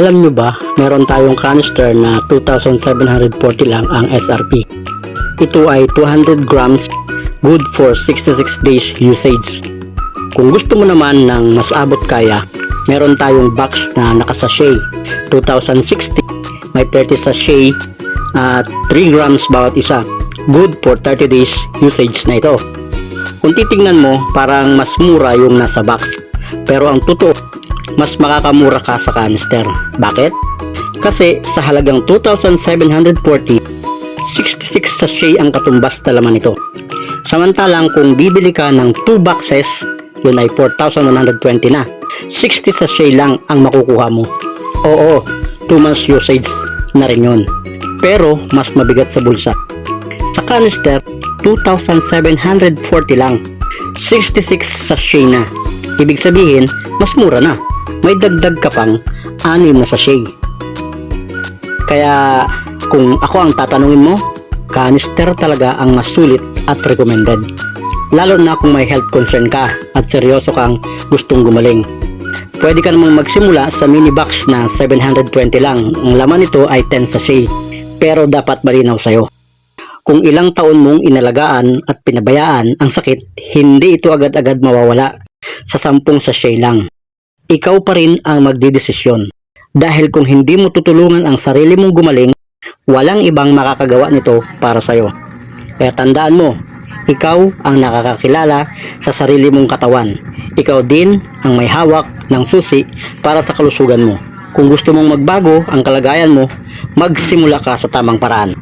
Alam nyo ba, meron tayong canister na 2,740 lang ang SRP. Ito ay 200 grams, good for 66 days usage. Kung gusto mo naman ng mas abot kaya, meron tayong box na nakasachet. 2,060, may 30 sachet at 3 grams bawat isa. Good for 30 days usage na ito. Kung titingnan mo, parang mas mura yung nasa box. Pero ang totoo, mas makakamura ka sa canister. Bakit? Kasi sa halagang 2,740, 66 sachet ang katumbas na laman nito. Samantalang kung bibili ka ng 2 boxes, yun ay 4,120 na. 60 sachet lang ang makukuha mo. Oo, 2 months usage na rin yun. Pero mas mabigat sa bulsa. Sa canister, 2,740 lang. 66 sachet na. Ibig sabihin, mas mura na. May dagdag ka pang 6 na sachet. Kaya kung ako ang tatanungin mo, canister talaga ang mas sulit at recommended. Lalo na kung may health concern ka at seryoso kang gustong gumaling. Pwede ka namang magsimula sa mini box na 720 lang. Ang laman nito ay 10 sachet. Pero dapat malinaw sa'yo. Kung ilang taon mong inalagaan at pinabayaan ang sakit, hindi ito agad-agad mawawala sa 10 sachet lang. Ikaw pa rin ang magdidesisyon. Dahil kung hindi mo tutulungan ang sarili mong gumaling, walang ibang makakagawa nito para sa'yo. Kaya tandaan mo, ikaw ang nakakakilala sa sarili mong katawan. Ikaw din ang may hawak ng susi para sa kalusugan mo. Kung gusto mong magbago ang kalagayan mo, magsimula ka sa tamang paraan.